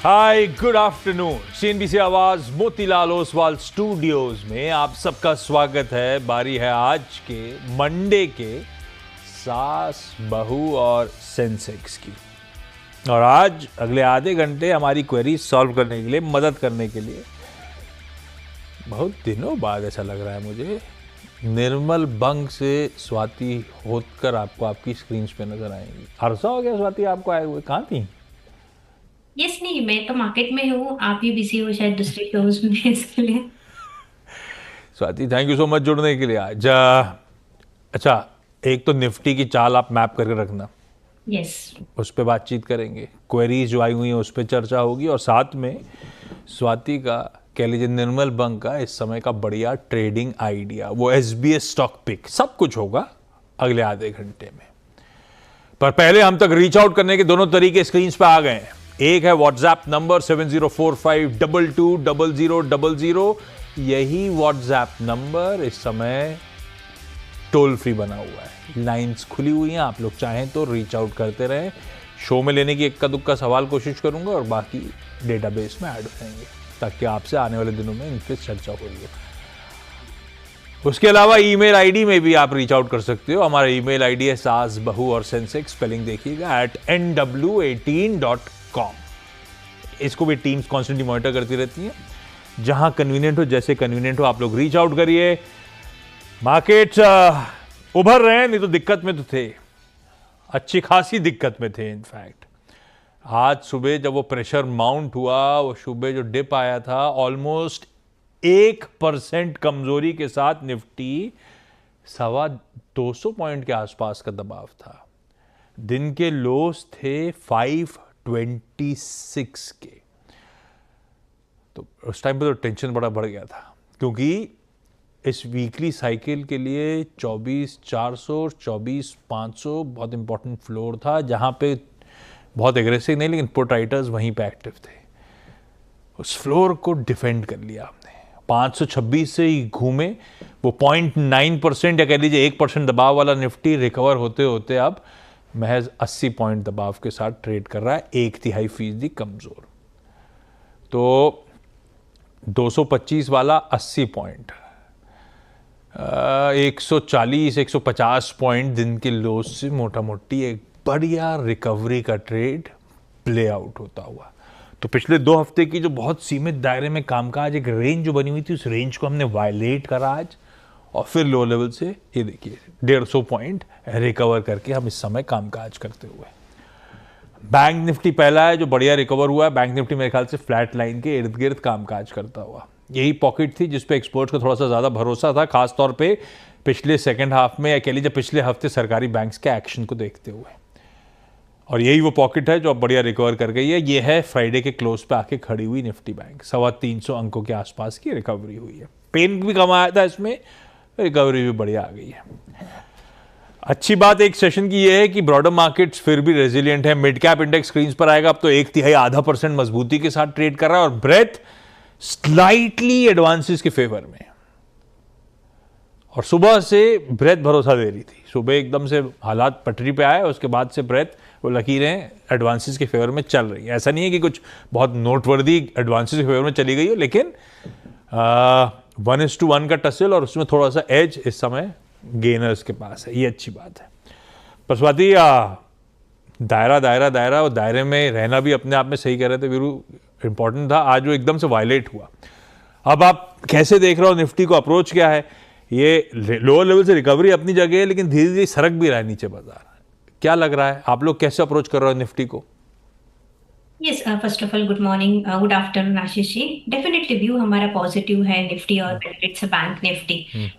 Hi good afternoon. CNBC आवाज Motilal Oswal studios में आप सबका स्वागत है। बारी है आज के मंडे के सास बहू और सेंसेक्स की। और आज अगले आधे घंटे हमारी क्वेरी सॉल्व करने के लिए, मदद करने के लिए, बहुत दिनों बाद ऐसा लग रहा है मुझे, निर्मल बंग से स्वाति होतकर आपको आपकी स्क्रीन पे नजर आएंगी। अरसा हो गया स्वाति आपको आए हुए, कहाँ थी? यस नहीं, मैं तो मार्केट में हूँ। आप ही बिजी हो शायद दूसरे शोज में इसके लिए। Swati thank you so much जुड़ने के लिए आज। अच्छा, एक तो निफ्टी की चाल आप मैप करके रखना, यस। उस पर बातचीत करेंगे। क्वेरीज जो आई हुई हैं उस पर चर्चा होगी, और साथ में स्वाति का, कह लीजिए निर्मल बंग का इस समय का बढ़िया ट्रेडिंग आइडिया, वो एसबीएस स्टॉक पिक, सब कुछ होगा अगले आधे घंटे में। पर पहले हम तक रीच आउट करने के दोनों तरीके स्क्रीन पे आ गए हैं। एक है व्हाट्सएप नंबर 7045220000। यही व्हाट्सएप नंबर इस समय टोल फ्री बना हुआ है, लाइंस खुली हुई हैं। आप लोग चाहें तो रीच आउट करते रहें। शो में लेने की इक्का दुक्का सवाल कोशिश करूंगा और बाकी डेटाबेस में ऐड हो जाएंगे, ताकि आपसे आने वाले दिनों में इन पर चर्चा हो रही हो। उसके अलावा ईमेल आईडी में भी आप रीच आउट कर सकते हो। हमारा ईमेल आईडी है सास बहू और सेंसेक्स, स्पेलिंग देखिएगा @nw18.com। इसको भी टीम्स कॉन्स्टेंटली मॉनिटर करती रहती हैं। जहां कन्वीनियंट हो, जैसे कन्वीनियंट हो, आप लोग रीच आउट करिए। मार्केट्स उभर रहे हैं, नहीं तो दिक्कत में तो थे, अच्छी खासी दिक्कत में थे। इनफैक्ट आज सुबह जब वो प्रेशर माउंट हुआ, वो सुबह जो डिप आया था, ऑलमोस्ट 1% कमजोरी के साथ निफ्टी 225 पॉइंट के आसपास का दबाव था। दिन के लोस थे 526 के। तो उस टाइम पे तो टेंशन बड़ा बढ़ गया था, क्योंकि इस वीकली साइकिल के लिए 24,400 24,500 बहुत इंपॉर्टेंट फ्लोर था, जहां पे बहुत एग्रेसिव नहीं, लेकिन पुट राइटर्स वहीं पे एक्टिव थे। उस फ्लोर को डिफेंड कर लिया हमने। 526 से ही घूमे वो 0.9% या कह लीजिए 1% दबाव वाला निफ्टी रिकवर होते होते अब महज 80 पॉइंट दबाव के साथ ट्रेड कर रहा है, 1/3% कमजोर। तो 225 वाला 80 पॉइंट, 140 150 पॉइंट दिन के लोस से मोटा मोटी एक बढ़िया रिकवरी का ट्रेड प्ले आउट होता हुआ। तो पिछले 2 हफ्ते की जो बहुत सीमित दायरे में कामकाज, एक रेंज जो बनी हुई थी, उस रेंज को हमने वायलेट करा आज, और फिर लो लेवल से ये देखिए 150 पॉइंट रिकवर करके हम इस समय कामकाज करते हुए। बैंक निफ्टी पहला है जो बढ़िया रिकवर हुआ है। बैंक निफ्टी मेरे ख्याल से फ्लैट लाइन के इर्द गिर्द कामकाज करता हुआ। यही पॉकेट थी जिसपे एक्सपर्ट्स को थोड़ा सा ज्यादा भरोसा था, खासतौर पे पिछले सेकेंड हाफ में, या कह लीजिए पिछले हफ्ते सरकारी बैंक्स के एक्शन को देखते हुए। और यही वो पॉकेट है जो अब बढ़िया रिकवर कर गई है। ये है फ्राइडे के क्लोज पे आके खड़ी हुई निफ्टी बैंक, 325 अंकों के आसपास की रिकवरी हुई है। पेन भी कम आया था इसमें, रिकवरी भी बढ़िया आ गई है। अच्छी बात एक सेशन की ये है कि ब्रॉडर मार्केट्स फिर भी रेजिलिएंट है। मिड कैप इंडेक्स स्क्रीन पर आएगा, अब तो 1/3 0.5% मजबूती के साथ ट्रेड कर रहा है, और ब्रेथ स्लाइटली एडवांसेस के फेवर में। और सुबह से ब्रेथ भरोसा दे रही थी। सुबह एकदम से हालात पटरी पे आए, उसके बाद से ब्रेथ, वो लकीरें एडवांसेस के फेवर में चल रही है। ऐसा नहीं है कि कुछ बहुत नोटवर्दी एडवांसेस के फेवर में चली गई हो, लेकिन 1:1 का टसल, और उसमें थोड़ा सा एज इस समय गेनर्स के पास है। ये अच्छी बात है। पर स्वाति, दायरा दायरा दायरा, और दायरे में रहना भी अपने आप में, सही कह रहे थे वीरू, इंपॉर्टेंट था। आज वो एकदम से वायलेट हुआ। अब आप कैसे देख रहे हो निफ्टी को? अप्रोच क्या है? ये लोअर लेवल से रिकवरी अपनी जगह है, लेकिन धीरे धीरे सरक भी रहा है नीचे बाजार। क्या लग रहा है, आप लोग कैसे अप्रोच कर रहे हो निफ्टी को? Yes, first of all good morning, good afternoon Ashish ji. Definitely view हमारा पॉजिटिव है निफ्टी और क्रेडिट से बैंक निफ्टी।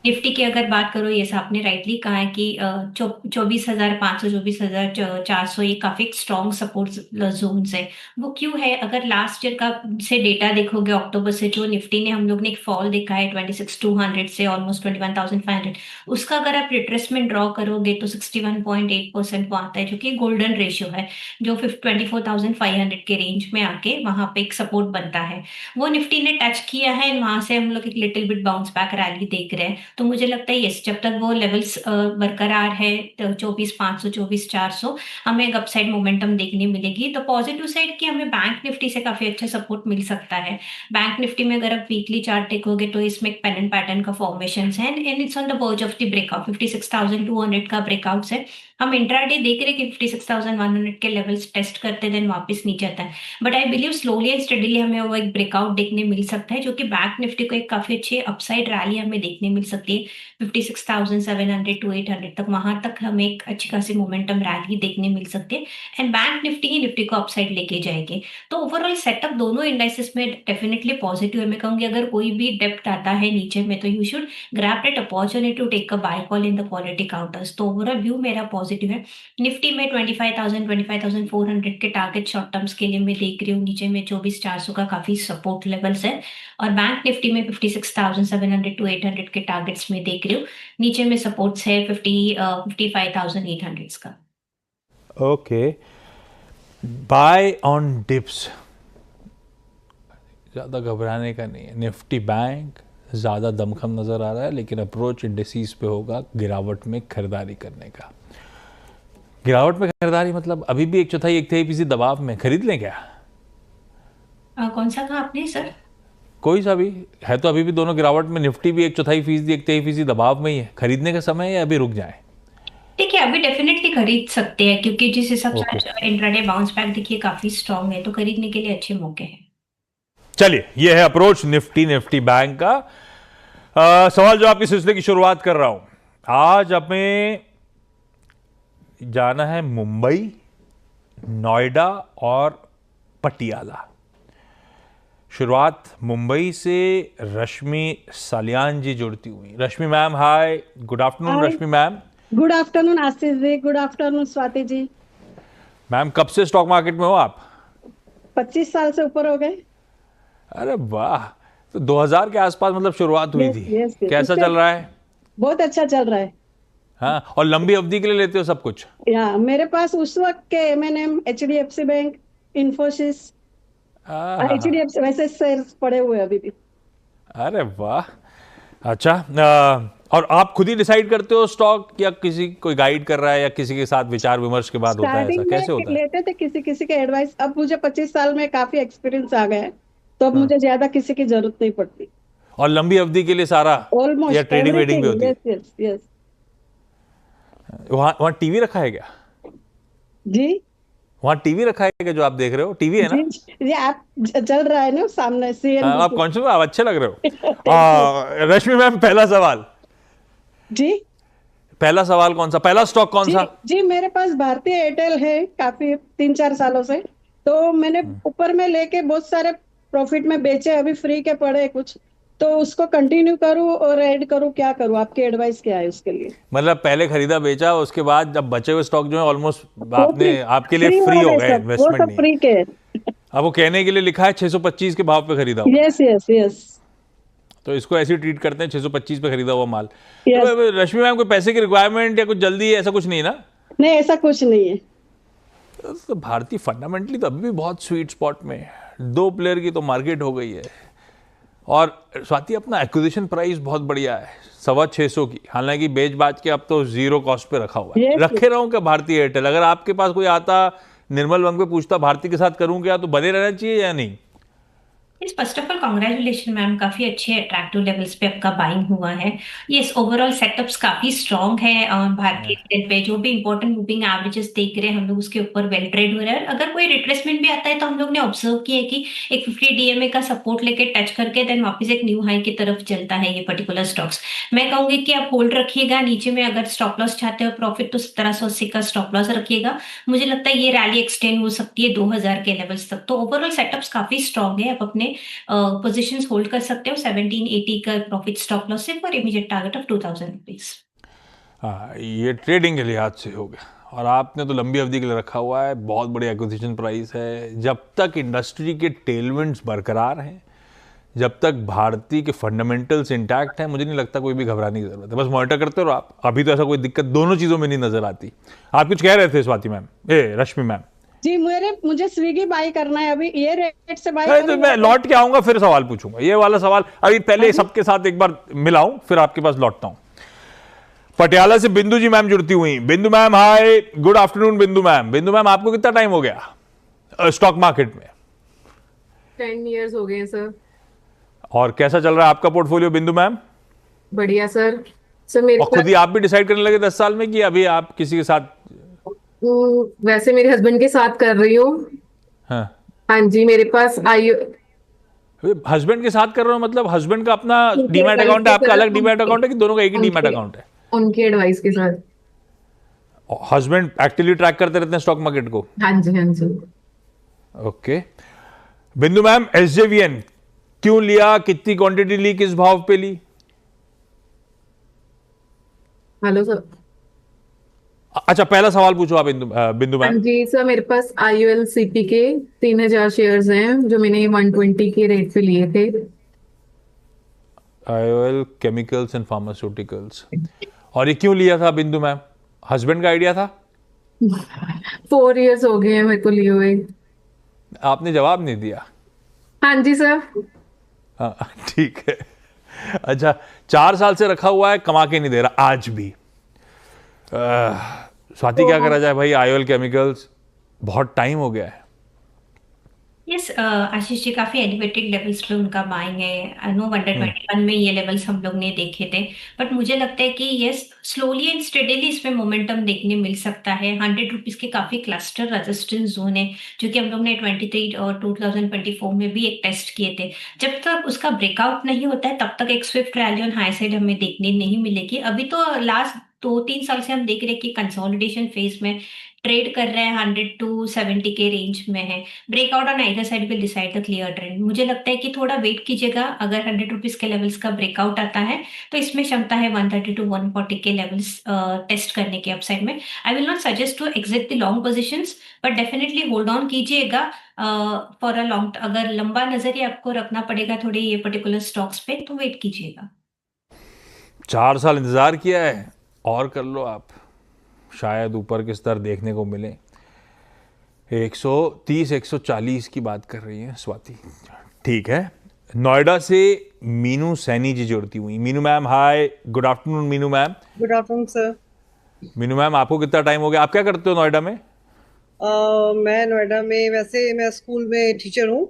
निफ्टी की अगर बात करो, ये आपने राइटली कहा है कि 24,500 24,400 ये काफी स्ट्रॉन्ग सपोर्ट जोन है। वो क्यों है? अगर लास्ट ईयर का से डेटा देखोगे, अक्टूबर से जो निफ्टी ने, हम लोग ने एक फॉल देखा है 26,200 से ऑलमोस्ट 21,500। उसका अगर आप रिट्रेसमेंट ड्रॉ करोगे तो 61.8% वो आता है, जो कि गोल्डन रेशियो है, जो 24,500 के रेंज में आके वहां पे एक सपोर्ट बनता है, वो निफ्टी ने टच किया है। वहां से हम लोग एक little bit bounce back rally देख रहे हैं। तो मुझे लगता है यस, जब तक वो लेवल्स बरकरार है, तो 24,500 24,400, हमें एक अपसाइड मोमेंटम देखने मिलेगी। तो पॉजिटिव साइड की हमें बैंक निफ्टी से काफी अच्छा सपोर्ट मिल सकता है। बैंक निफ्टी में अगर आप वीकली चार्ट देखोगे तो इसमें एक पेन पैटर्न का फॉर्मेशन है, and it's on the verge of the breakout. 56,200 का ब्रेकआउट है। हम इंट्राडे देख रहे हैं कि 56,100 के लेवल्स टेस्ट करते देन वापस नीचे आता है। But I believe slowly and steadily हमें वो एक ब्रेकआउट देखने मिल सकता है, जो कि बैंक निफ्टी को एक काफी अच्छी अपसाइड रैली हमें देखने मिल सकती है। 56,700 टू 800 तक, वहां तक हमें एक अच्छी खासी मोमेंटम रैली देखने मिल सकती है, and bank Nifty he Nifty को अपसाइड लेके जाएगी। तो ओवरऑल सेटअप दोनों इंडाइसेस में डेफिनेटली पॉजिटिव है। मैं कहूंगी अगर कोई भी डेप्थ आता है नीचे में तो you should grab that opportunity to take a buy call in the quality counters. तो ओवरऑल व्यू मेरा पॉजिटिव है। निफ्टी में 25,000 25,400 के टारगेट शॉर्ट टर्म्स के लिए मैं देख रही हूँ। नीचे में 24,400 का काफी सपोर्ट लेवल्स है, और बैंक निफ्टी में 56,700 टू 800 के टारगेट्स में देख रही हूँ। नीचे में सपोर्ट्स है 55,800 का। ओके, बाय ऑन डिप्स, ज़्यादा घबराने का नहीं है। निफ्टी बैंक ज़्यादा दमखम नज़र आ रहा है, लेकिन अप्रोच इंडिसेस पे होगा गिरावट में खरीदारी करने का। गिरावट में खरीदारी मतलब अभी भी 1/4 दबाव में खरीद लें क्या? कौन सा कहा आपने सर? कोई सा भी है तो अभी भी दोनों गिरावट में, निफ्टी भी 1/4 1/3 दबाव में ही है। खरीदने का समय है या अभी रुक जाए? देखिए अभी डेफिनेटली खरीद सकते हैं, क्योंकि जिस हिसाब ओके, से इंट्राडे बाउंस बैक देखिए काफी स्ट्रांग है, तो खरीदने के लिए अच्छे मौके हैं। चलिए, ये है अप्रोच निफ्टी बैंक का। सवाल जवाब के सिलसिले की शुरुआत कर रहा हूं। आज हमें जाना है मुंबई, नोएडा और पटियाला। शुरुआत मुंबई से रश्मि सालियान जी जुड़ती हुई। रश्मि मैम, हाय, गुड आफ्टरनून। हाय, रश्मि मैम, गुड आफ्टरनून आशीष जी, good afternoon Swati ji. Ma'am कब से स्टॉक मार्केट में हो आप? 25 साल से ऊपर हो गए। अरे वाह, तो 2000 के आसपास मतलब शुरुआत हुई यस थी। यस यस, कैसा उससे चल रहा है? बहुत अच्छा चल रहा है। हाँ, और लंबी अवधि के लिए लेते हो सब कुछ? या मेरे पास उस वक्त के एमएनएम, एचडीएफसी बैंक, इन्फोसिस, हाँ, एचडीएफसी वैसे शेयर्स पड़े हुए अभी भी। अरे वाह, अच्छा। और आप खुद ही डिसाइड करते हो स्टॉक, या किसी कोई गाइड कर रहा है, या किसी के साथ विचार विमर्श के बाद होता है? ऐसा स्टार्टिंग कैसे में होता है? लेते थे किसी किसी के एडवाइस, अब मुझे 25 साल में काफी एक्सपीरियंस आ गया है, तो अब हाँ। मुझे ज्यादा किसी की जरूरत नहीं पड़ती। और लंबी अवधि के लिए सारा, या ऑलमोस्ट ट्रेडिंग वेडिंग भी एवरीथिंग। होती है? Yes yes yes. वहाँ वहाँ टीवी रखा है क्या? जी वहाँ टीवी रखा है क्या जो आप देख रहे हो? टीवी है ना? जी, आप चल रहा है ना सामने सीएनबीसी। आप कौन से, आप अच्छे लग रहे हो। Thank रश्मि मैम, पहला सवाल, जी पहला सवाल कौन सा, पहला स्टॉक कौन जी सा? जी, मेरे पास भारतीय एयरटेल है काफी 3-4 सालों से। तो मैंने ऊपर में लेके बहुत सारे प्रॉफिट में बेचे, अभी फ्री के पड़े हैं कुछ, तो उसको कंटिन्यू करूं और ऐड करूं, क्या करूं? आपकी एडवाइस क्या है उसके लिए? मतलब पहले खरीदा बेचा, उसके बाद जब बचे हुए स्टॉक जो है ऑलमोस्ट वो आपने, आपके लिए फ्री फ्री हो वाले गए, सब, वो इन्वेस्टमेंट सब नहीं। फ्री के। अब वो कहने के लिए लिखा है 625 के भाव पे खरीदा हुआ, यस यस यस तो इसको ऐसे ही ट्रीट करते हैं, 625 पे खरीदा हुआ माल। यस। तो रश्मि मैम, कोई पैसे की रिक्वायरमेंट या कुछ जल्दी है, ऐसा कुछ नहीं है ना? नहीं, ऐसा कुछ नहीं है। तो भारतीय फंडामेंटली तो अभी भी बहुत स्वीट स्पॉट में है। 2 प्लेयर की तो मार्केट हो गई है, और स्वाति अपना एक्विजिशन प्राइस बहुत बढ़िया है, 625 की। हालांकि बेच बाच के अब तो जीरो कॉस्ट पे रखा हुआ है। Yes, रखे रहूं क्या भारतीय एयरटेल? अगर आपके पास कोई आता, निर्मल वंग पे पूछता भारती के साथ करूं क्या, तो बने रहना चाहिए या नहीं? Yes, first of all congratulation ma'am, काफी अच्छे अट्रैक्टिव लेवल्स पे आपका बाइंग हुआ है। यस, ओवरऑल सेटअप्स काफी स्ट्रांग है। भारतीय एयरटेल पे जो भी इंपॉर्टेंट मूविंग एवरेजेस देख रहे हैं हम लोग, उसके ऊपर वेल ट्रेड हो रहा है। अगर कोई रिट्रेसमेंट भी आता है तो हम लोग ने ऑब्जर्व किया है कि एक 50 डीएमए का सपोर्ट लेके टच करके देन वापस एक न्यू हाई की तरफ चलता है ये पर्टिकुलर स्टॉक्स। मैं कहूंगी कि आप होल्ड रखिएगा। नीचे में अगर स्टॉप लॉस चाहते हो प्रॉफिट, तो 1780 का स्टॉप लॉस रखिएगा। मुझे लगता है ये रैली एक्सटेंड हो सकती है 2000 के लेवल्स तक। तो ओवरऑल सेटअप्स काफी स्ट्रांग है। आप अपने पोजीशंस होल्ड कर सकते हो 1780 का प्रॉफिट स्टॉप लॉस से, for immediate target of 2000 rupees. हाँ, ये ट्रेडिंग के लिहाज से हो गया, और आपने तो लंबी अवधि के लिए रखा हुआ है। बहुत बड़ी एक्विजिशन प्राइस है। जब तक इंडस्ट्री के टेलविंड्स बरकरार हैं, जब तक भारतीय के फंडामेंटल्स इंटैक्ट हैं, मुझे नहीं लगता कोई भी घबराने की जरूरत है। बस मॉनिटर करते रहो आप। अभी तो ऐसा कोई दिक्कत दोनों चीज़ों में नहीं नजर आती। आप कुछ कह रहे थे स्वाति मैम, रश्मि मैम? जी मुझे स्विगी बाय करना है अभी, ये रेट से बाय नहीं तो करूँ मैं लौट के आऊंगा फिर सवाल पूछूंगा, ये वाला सवाल अभी पहले सबके साथ एक बार मिलाऊं फिर आपके पास लौटता हूं। पटियाला से बिंदु जी मैम जुड़ती हुई। बिंदु मैम हाय, गुड आफ्टरनून बिंदु मैम। बिंदु मैम आपको कितना टाइम हो गया स्टॉक मार्केट में? 10 years हो गए हैं सर। और कैसा चल रहा है आपका पोर्टफोलियो बिंदु मैम? बढ़िया सर। सर मेरे और खुद ही आप भी डिसाइड करने लगे 10 साल में कि अभी आप किसी के साथ? वैसे मेरे हस्बैंड के साथ कर रही हूँ। हाँ, हाँ जी, मेरे पास आई हस्बैंड के साथ कर रहे हो मतलब हस्बैंड का अपना उनके डीमैट advice अकाउंट है, के आपका साथ अलग डीमैट अकाउंट है कि दोनों का एक ही डीमैट उनके अकाउंट है? उनके एडवाइस के साथ। हस्बैंड एक्टिवली ट्रैक करते रहते हैं स्टॉक मार्केट को? हाँ जी, हाँ जी। ओके। बिंदु मैम एसजेवीएन क्यों लिया, कितनी क्वांटिटी ली, किस भाव पे ली? Hello sir. अच्छा पहला सवाल पूछो आप बिंदु हाँ मैम। जी सर, मेरे पास IULCP के 3000 शेयर्स हैं जो मैंने 120 के रेट पे लिए थे। IOL chemicals and pharmaceuticals. और ये क्यों लिया था बिंदु मैम? हस्बैंड का आइडिया था? 4 years हो गए हैं मेरे को लिए हुए। आपने जवाब नहीं दिया। हाँ जी सर। हाँ ठीक है। अच्छा 4 साल से रखा हुआ है, कमा के नहीं दे रहा आज भी। स्वाति क्या करा जाए भाई, आईओएल केमिकल्स बहुत टाइम हो गया है। यस आशीष जी, काफी एलिवेटेड लेवल्स पे उनका बाइंग है। नो वंडर 21 में ये लेवल्स हम लोग ने देखे थे, बट मुझे लगता है कि यस स्लोली एंड स्टेडीली इसमें मोमेंटम देखने मिल सकता है। 100 रुपीज के काफी क्लस्टर रेजिस्टेंस जोन है जो कि हम लोग ने 23 और 2024 में भी एक टेस्ट किए थे। जब तक उसका ब्रेकआउट नहीं होता है तब तक एक Swift rally on high side हमें देखने नहीं मिलेगी। अभी तो लास्ट 2-3 साल से हम देख रहे हैं कि कंसोलिडेशन फेज में ट्रेड कर रहे हैं, 100 to 70 के रेंज में है। Breakout on either side will decide the clear trend. मुझे लगता है कि थोड़ा वेट कीजिएगा, अगर 100 रुपीज के लेवल्स का ब्रेकआउट आता है तो इसमें क्षमता है 130 to 140 के लेवल्स टेस्ट करने के अपसाइड में। I will not suggest to exit the long positions, but definitely hold on कीजिएगा फॉर अ लॉन्ग। अगर लंबा नजरिए आपको रखना पड़ेगा थोड़े ये पर्टिकुलर स्टॉक्स पे तो वेट कीजिएगा। 4 साल इंतजार किया है और कर लो आप, शायद ऊपर के स्तर देखने को मिले। 130 140 की बात कर रही है स्वाति, ठीक है। नोएडा से मीनू सैनी जी जुड़ती हुई। Meenu ma'am hi, good afternoon Meenu ma'am. Good afternoon sir. Meenu ma'am आपको कितना टाइम हो गया, आप क्या करते हो नोएडा में? मैं नोएडा में वैसे मैं स्कूल में टीचर हूँ।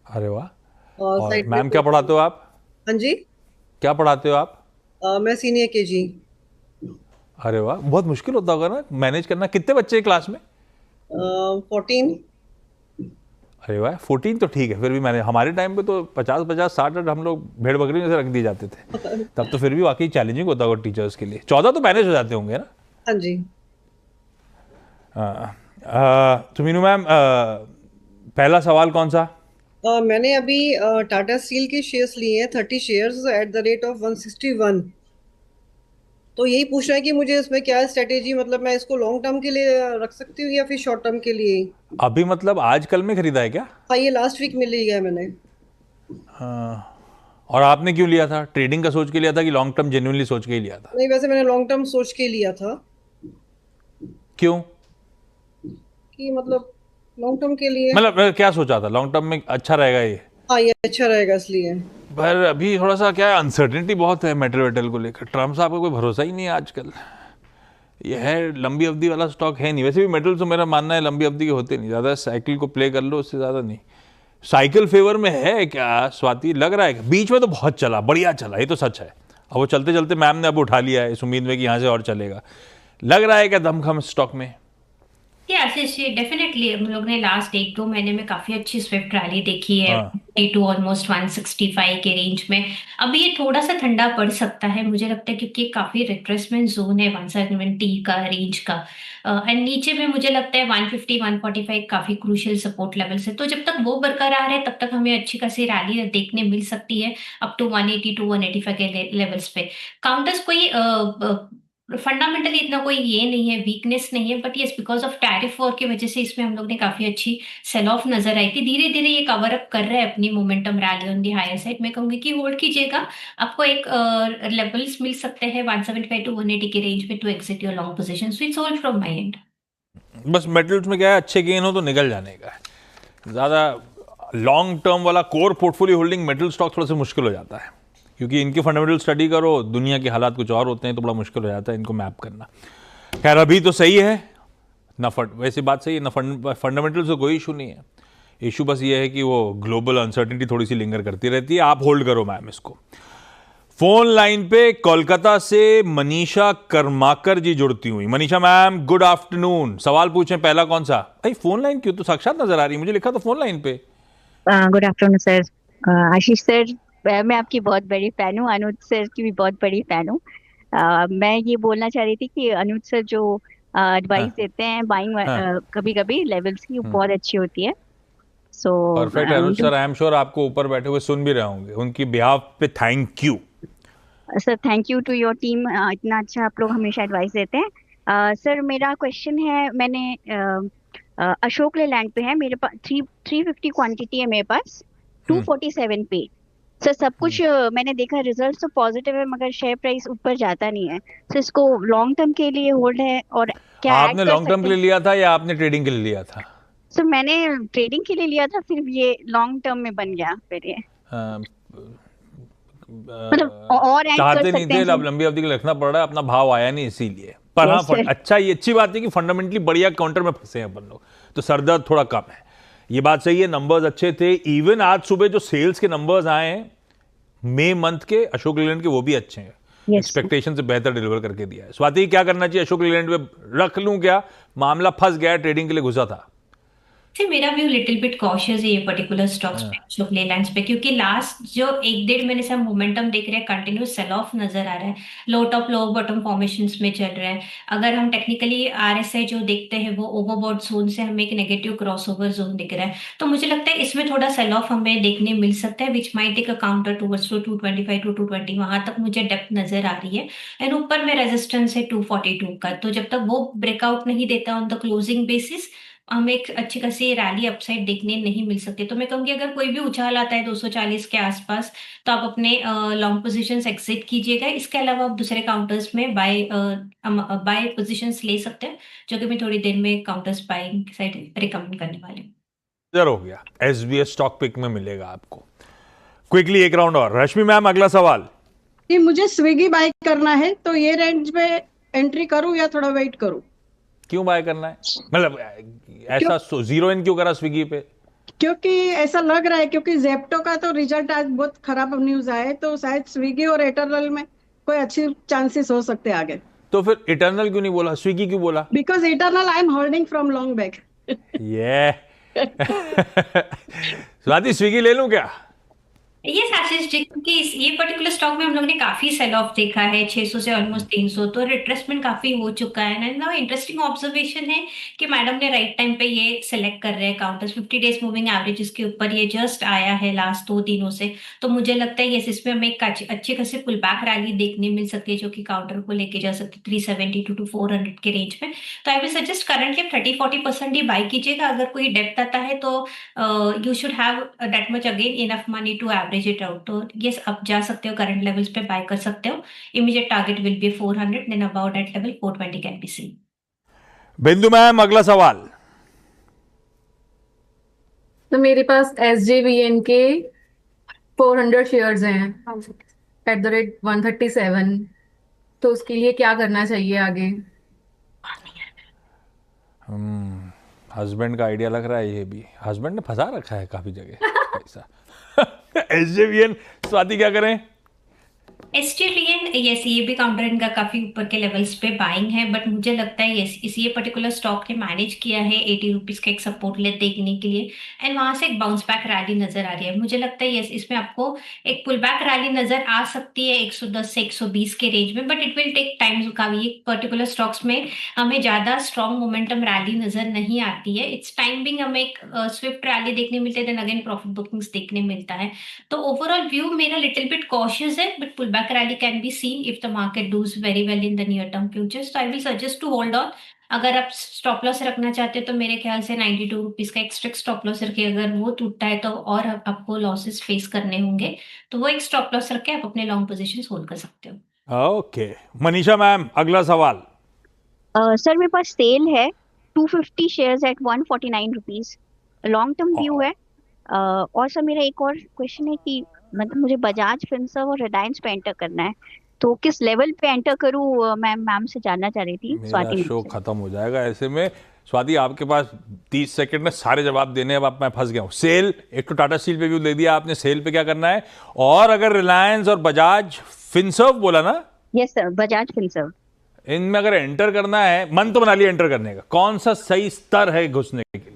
अरे वाह। और और साइड मैम क्या पढ़ाते हो आप? हाँ जी। क्या पढ़ाते हो आप? मैं सीनियर केजी। अरे वाह, बहुत मुश्किल होता होगा ना मैनेज करना। कितने बच्चे हैं क्लास में? 14। अरे वाह 14 तो ठीक है, फिर भी मैंने हमारे टाइम पे तो 50-50 60 हम लोग भेड़ बकरी में से रख दिए जाते थे। तब तो फिर भी वाकई चैलेंजिंग होता होगा टीचर्स के लिए। 14 तो मैनेज हो जाते होंगे ना? हाँ जी। तो मीनू मैम पहला सवाल कौन सा? मैंने अभी टाटा स्टील के शेयर्स लिए हैं, 30 shares at the rate of 161। तो यही पूछना है कि मुझे इसमें क्या स्ट्रेटेजी, मतलब मैं इसको लॉन्ग टर्म के लिए रख सकती हूँ या फिर शॉर्ट टर्म के लिए? अभी मतलब आज कल में खरीदा है क्या? हाँ, ये लास्ट वीक में लिया है मैंने। और आपने क्यों लिया था? ट्रेडिंग का सोच के लिया था कि लॉन्ग टर्म जेन्युइनली सोच के ही लिया था? नहीं, वैसे मैंने लॉन्ग टर्म सोच के लिया था क्यों? कि मतलब लॉन्ग टर्म के लिए। मतलब क्या सोचा था लॉन्ग टर्म में अच्छा रहेगा ये? हाँ, ये अच्छा रहेगा इसलिए। पर अभी थोड़ा सा क्या है, अनसर्टेनिटी बहुत है मेटल वेटल को लेकर। ट्रम्प साहब का कोई भरोसा ही नहीं है आजकल। ये है लंबी अवधि वाला स्टॉक है नहीं। वैसे भी मेटल तो मेरा मानना है लंबी अवधि के होते नहीं, ज़्यादा साइकिल को प्ले कर लो, उससे ज़्यादा नहीं। साइकिल फेवर में है क्या स्वाति, लग रहा है? बीच में तो बहुत चला, बढ़िया चला, ये तो सच है। अब वो चलते चलते मैम ने अब उठा लिया है इस उम्मीद में कि यहाँ से और चलेगा। लग रहा है क्या दमखम स्टॉक में? आशीष जी, डेफिनेटली हम लोग ने लास्ट 1-2 महीने में काफी अच्छी स्विफ्ट रैली देखी है, हाँ। टू ऑलमोस्ट 165 के रेंज में। अभी ये थोड़ा सा ठंडा पड़ सकता है मुझे लगता है, क्योंकि काफी रिट्रेसमेंट जोन है 170 का रेंज का। एंड नीचे में मुझे लगता है 150 145 काफी क्रूशियल सपोर्ट लेवल्स है। तो जब तक वो बरकरार है तब तक हमें अच्छी खासी रैली देखने मिल सकती है अप टू 180 to 185 के लेवल्स पे। काउंटर्स कोई फंडामेंटली इतना कोई ये नहीं है, वीकनेस नहीं है, but yes because of tariff war की वजह से इसमें हम लोग ने काफी अच्छी सेल ऑफ नजर आई थी। धीरे धीरे ये कवर अप कर रहा है अपनी momentum rally on the higher side. मैं कहूंगी कि होल्ड कीजिएगा, आपको एक लेवल्स मिल सकते हैं 175 to 180 के रेंज में to exit your long position. So it's all from my end. बस मेटल्स में क्या है, अच्छे गेन हो तो निकल जाने का है। ज़्यादा लॉन्ग टर्म वाला core portfolio holding metal stock थोड़ा सा मुश्किल हो जाता है, क्योंकि इनके फंडामेंटल स्टडी करो, दुनिया के हालात कुछ और होते हैं, तो बड़ा मुश्किल हो जाता है इनको मैप करना। खैर अभी तो सही है ना, वैसे बात सही है ना, फंडामेंटल से कोई इशू नहीं है। इशू बस ये है कि वो ग्लोबल अनसर्टिनिटी थोड़ी सी लिंगर करती रहती है। आप होल्ड करो मैम इसको। फोन लाइन पे कोलकाता से मनीषा कर्माकर जी जुड़ती हुई। मनीषा मैम गुड आफ्टरनून, सवाल पूछें पहला कौन सा? भाई फोन लाइन क्यों, तो साक्षात नजर आ रही है, मुझे लिखा तो फोन लाइन पे। Good afternoon sir. Ashish sir, मैं आपकी बहुत बड़ी फैन हूँ, अनुज सर की भी बहुत बड़ी फैन हूँ। मैं ये बोलना चाह रही थी कि अनुज सर जो एडवाइस देते हैं बाइंग हाँ। कभी कभी लेवल्स की, वो बहुत अच्छी होती है। So perfect Anuj sir, I am sure आपको ऊपर बैठे हुए सुन भी रहे होंगे, उनकी बिहाफ पे thank you. Sir thank you to your team, इतना अच्छा आप लोग हमेशा एडवाइस देते हैं। सर मेरा क्वेश्चन है, मैंने अशोक लेलैंड पे है मेरे पास 350 क्वांटिटी है मेरे पास 247 पे। सर सब कुछ मैंने देखा, रिजल्ट तो पॉजिटिव है, मगर शेयर प्राइस ऊपर जाता नहीं है। सर इसको लॉन्ग टर्म के लिए होल्ड है और क्या ऐड आपने कर लॉन्ग टर्म सकते के लिए हैं? लिया था या आपने ट्रेडिंग के लिए लिया था? सर मैंने ट्रेडिंग के लिए लिया था, फिर ये लॉन्ग टर्म में बन गया फिर ये, मतलब और ऐड कर चाहते नहीं सकते थे, हैं अब सर? लंबी अवधि के लिए रखना पड़ रहा है, अपना भाव आया नहीं इसीलिए। पर हाँ, यस सर। अच्छा, ये अच्छी बात है कि फंडामेंटली बढ़िया काउंटर में फंसे हैं अपन लोग, तो सरदर्द थोड़ा कम है। ये बात सही है, नंबर्स अच्छे थे। इवन आज सुबह जो सेल्स के नंबर्स आए हैं मई मंथ के अशोक लेलैंड के, वो भी अच्छे हैं। यस एक्सपेक्टेशन से बेहतर डिलीवर करके दिया है। स्वाति क्या करना चाहिए अशोक लेलैंड में? रख लूं क्या, मामला फंस गया, ट्रेडिंग के लिए घुसा था? से मेरा व्यू लिटिल बिट कॉशियस है ये पर्टिकुलर स्टॉक्स पे, अशोक लेलैंड्स पे, क्योंकि लास्ट जो एक डेढ़ महीने से हम मोमेंटम देख रहे हैं, कंटिन्यूस सेल ऑफ नजर आ रहा है, लो टॉप लो बॉटम फॉर्मेशंस में चल रहा है। अगर हम टेक्निकली आरएसआई जो देखते हैं, वो ओवरबॉट जोन से हमें एक नेगेटिव क्रॉसओवर जोन दिख रहा है, तो मुझे लगता है इसमें थोड़ा सेल ऑफ हमें देखने मिल सकता है, which might take a counter towards to 225 to 220, वहां तक मुझे डेप्थ नजर आ रही है। एंड ऊपर में रेजिस्टेंस है 242 का, तो जब तक वो ब्रेकआउट नहीं देता ऑन द क्लोजिंग बेसिस, हमें एक अच्छी खासी रैली अपसाइड देखने नहीं मिल सकती। तो मैं कहूंगी अगर कोई भी उछाल आता है 240 के आसपास, तो आप अपने लॉन्ग पोजीशंस एग्जिट कीजिएगा। इसके अलावा आप दूसरे काउंटर्स में बाय पोजीशंस ले सकते हैं, जो कि मैं थोड़ी देर में काउंटर्स बाइंग साइड रिकमेंड करने वाले हूँ। इधर हो गया, एसबीएस स्टॉक पिक में मिलेगा आपको। क्विकली एक राउंड और। रश्मि मैम अगला सवाल। कि मुझे स्विगी बाय करना है, तो ये रेंज में एंट्री करूं या थोड़ा वेट करूं? क्यों बाय करना है, मतलब ऐसा जीरो इन क्यों करा स्विगी पे? क्योंकि ऐसा लग रहा है, क्योंकि जेप्टो का तो रिजल्ट आज बहुत खराब न्यूज आया है, तो शायद स्विगी और एयरटेल में कोई अच्छी चांसेस हो सकते हैं आगे। तो फिर इटर्नल क्यों नहीं बोला, स्विगी क्यों बोला? Because eternal I am holding from long back. ये स्वाति स्विगी ले लूं क्या? ये आशीष जी, क्योंकि ये पर्टिकुलर स्टॉक में हम लोग ने काफी सेल ऑफ देखा है 600 से ऑलमोस्ट 300, तो रिट्रेसमेंट काफी हो चुका है। ना इंटरेस्टिंग ऑब्जर्वेशन है कि मैडम ने राइट टाइम पे ये सिलेक्ट कर रहे हैं काउंटर्स। 50 डेज मूविंग एवरेजेस के ऊपर ये जस्ट आया है लास्ट 2 दिनों से, तो मुझे लगता है यस, इसमें हमें एक अच्छी खासी पुल बैक रैली देखने मिल सकती है, जो कि काउंटर को लेके जा सकती है 370 टू 400 के रेंज में। तो आई विल सजेस्ट करंटली 30-40% ही बाई कीजिएगा। अगर कोई डेप्थ आता है तो you should have that much again enough money to average it out. तो यस, आप जा सकते हो, करंट लेवल्स पे बाय कर सकते हो। Immediate target will be 400, then about that level 420 can be seen. Bindu ma'am अगला सवाल। तो मेरे पास SJVN के 400 शेयर्स हैं एट द रेट 137, तो उसके लिए क्या करना चाहिए आगे? हस्बैंड का आइडिया लग रहा है, ये भी हस्बैंड ने फंसा रखा है काफी जगह पैसा। एसजेवीएन, स्वाति क्या करें? एसटीवीएन, यस, ये भी काउंटर इनका काफी ऊपर के लेवल्स पे बाइंग है, बट मुझे लगता है यस, इस ये पर्टिकुलर स्टॉक ने मैनेज किया है 80 रुपीज का एक सपोर्ट ले देखने के लिए, एंड वहां से एक बाउंस बैक रैली नजर आ रही है। मुझे लगता है यस, इसमें आपको एक पुल बैक रैली नजर आ सकती है 110 से 120 के रेंज में, but it will take time. का ये पर्टिकुलर स्टॉक्स में हमें ज्यादा स्ट्रॉन्ग मोमेंटम रैली नजर नहीं आती है। इट्स टाइम बिंग हमें एक स्विफ्ट रैली देखने मिलती है, देन अगेन प्रॉफिट बुकिंग्स देखने मिलता है। तो ओवरऑल व्यू मेरा लिटिल बिट कॉशियस है, but pull back rally can be seen if the market does very well in the near term futures. So I will suggest to hold on. अगर आप stop loss रखना चाहते हो तो मेरे ख्याल से 92 रुपीज का एक्स्ट्रा स्टॉप लॉस रखे, अगर वो टूटता है तो और आपको लॉसेस फेस करने होंगे, तो वो एक स्टॉप लॉस रख के आप अपने लॉन्ग पोजीशन होल्ड कर सकते हो। ओके, मनीषा मैम अगला सवाल। सर मेरे पास सेल है 250 shares at 149 rupees, long term view है। और सर मेरा एक और क्वेश्चन है कि मतलब मुझे बजाज फिनसर्व और रिलायंस पे एंटर करना है, तो किस लेवल पे एंटर करूँ, मैं मैम से जानना चाह रही थी, मेरा स्वाति मैम शो से। खत्म हो जाएगा ऐसे में। स्वाति आपके पास 30 सेकंड में सारे जवाब देने, अब आप मैं फंस गया हूँ। सेल, एक तो टाटा स्टील पे व्यू दे दिया आपने, सेल पे क्या करना है? और अगर रिलायंस और बजाज फिनसर्व बोला ना, यस सर, बजाज फिनसर्व। इनमें अगर एंटर करना है, मन तो बना लिया एंटर करने का, कौन सा सही स्तर है घुसने के लिए?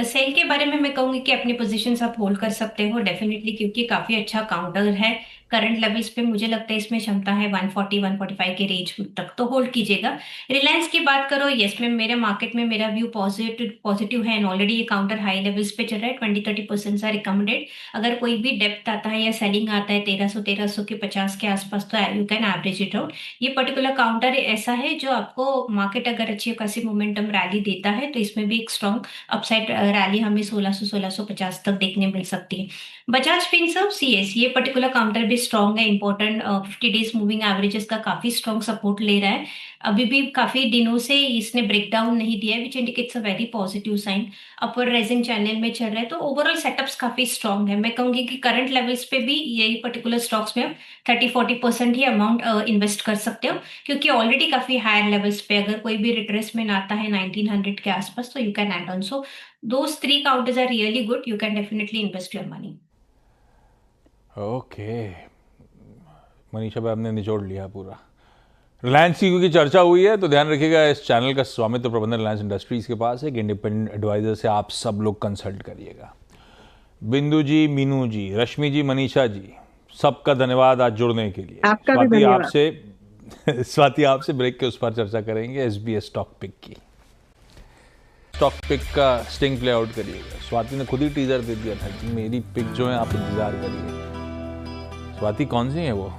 सेल के बारे में मैं कहूंगी कि अपनी पोजीशंस आप होल्ड कर सकते हो डेफिनेटली, क्योंकि काफी अच्छा काउंटर है करंट लेवल्स पे। मुझे लगता है इसमें क्षमता है 140 145 के रेंज तक, तो होल्ड कीजिएगा। रिलायंस की बात करो, यस में मेरे मार्केट में मेरा व्यू पॉजिटिव है एंड ऑलरेडी ये काउंटर हाई लेवल्स पे चल रहा है। 20-30% सा रिकमेंडेड। अगर कोई भी डेप्थ आता है या सेलिंग आता है 1300 के 50 के आसपास, तो you can average it out. ये पर्टिकुलर काउंटर ऐसा है जो आपको मार्केट अगर अच्छी खासी मोमेंटम रैली देता है तो इसमें भी एक स्ट्रॉन्ग अपसाइड रैली हमें 1600-1650 तक देखने मिल सकती है। बजाज फिनसर्व सीएस, ये पर्टिकुलर काउंटर भी स्ट्रॉन्ग है, इंपॉर्टेंट 50 डेज मूविंग एवरेजेस का काफी स्ट्रॉन्ग सपोर्ट ले रहा है। अभी भी काफी दिनों से इसने ब्रेकडाउन नहीं दिया है, which indicates a very positive sign. Upward rising channel में चल रहा है, तो ओवरऑल सेटअप्स काफी स्ट्रॉन्ग है। मैं कहूंगी कि करंट लेवल्स पे भी यही पर्टिकुलर स्टॉक्स में आप 30-40% ही अमाउंट इन्वेस्ट कर सकते हो, क्योंकि ऑलरेडी काफी हायर लेवल्स पे अगर कोई भी रिट्रेसमेंट आता है 1900 के आसपास, तो you can add on. So those three counters are really good. You can definitely invest your money. Okay Manisha भाई, आपने निचोड़ लिया पूरा। रिलायंस की क्योंकि चर्चा हुई है तो ध्यान रखिएगा, इस चैनल का स्वामित्व प्रबंधन रिलायंस इंडस्ट्रीज के पास है। एक इंडिपेंडेंट एडवाइजर से आप सब लोग कंसल्ट करिएगा। बिंदु जी, मीनू जी, रश्मि जी, मनीषा जी, सबका धन्यवाद आज जुड़ने के लिए। आपका भी स्वाति धन्यवाद। आपसे स्वाति आपसे ब्रेक के उस पर चर्चा करेंगे एसबीएस स्टॉक पिक की। स्टॉक पिक का स्टिंग प्ले आउट करिएगा। स्वाति ने खुद ही टीजर दे दिया था कि मेरी पिक जो है आप इंतजार करिए। स्वाति कौन सी है वो?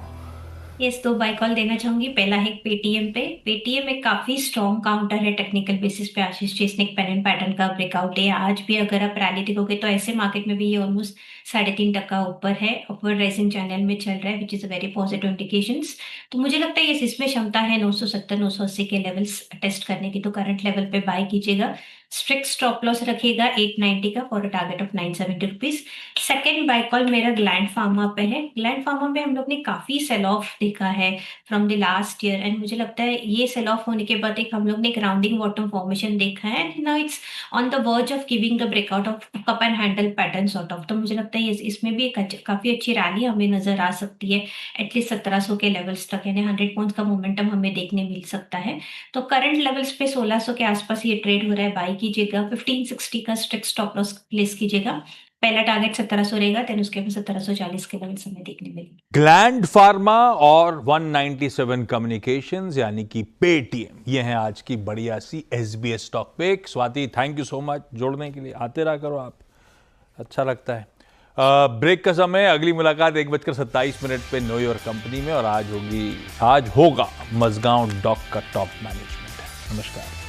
यस, तो बाय कॉल देना चाहूंगी। पहला है पेटीएम पे। पेटीएम एक काफी स्ट्रॉन्ग काउंटर है टेक्निकल बेसिस पे। Ashish ji, snake pen pattern का ब्रेकआउट है। आज भी अगर आप रैली देखोगे तो ऐसे मार्केट में भी ये ऑलमोस्ट 3.5% ऊपर है। अपवर्ड राइजिंग चैनल में चल रहा है, which is a very positive indications. तो मुझे लगता है इसमें क्षमता है 970-980 के लेवल्स टेस्ट करने की, तो करंट लेवल पे बाय कीजिएगा। स्ट्रिक्ट स्टॉप लॉस रखिएगा 890 का for a target of 970 rupees. Second by call मेरा ग्लैंड फार्मा पे है। ग्लैंड फार्मा में हम लोग ने काफी सेल ऑफ देखा है from the last year, and मुझे लगता है ये सेल ऑफ होने के बाद एक हम लोग ने एक राउंडिंग बॉटम फॉर्मेशन देखा है, and now it's on the verge of giving the breakout of cup and handle pattern sort of. तो मुझे लगता है इसमें भी एक काफी अच्छी रैली हमें नजर आ सकती है, एटलीस्ट 1700 के लेवल्स तक, यानी 100 पॉइंट्स का मोमेंटम हमें देखने मिल सकता है। तो करंट लेवल्स पे 1600 के आसपास ये ट्रेड हो रहा है, बाई कीजिएगा। 1560 का स्ट्रिक्ट स्टॉप लॉस प्लेस कीजिएगा। पहला टारगेट 1700 रहेगा, देन उसके बाद 1740 के लेवल्स हमें देखने मिलेंगे। ग्लैंड फार्मा और 197 कम्युनिकेशंस यानी कि पेटीएम, ये है आज की बढ़िया सी SBS stock pick. Swati, thank you so much जोड़ने के लिए। आते रहा करो आप, अच्छा लगता है। ब्रेक का समय, अगली मुलाकात 1:27 पे नो योर कंपनी में, और आज होगा मजगांव डॉक का टॉप मैनेजमेंट। नमस्कार।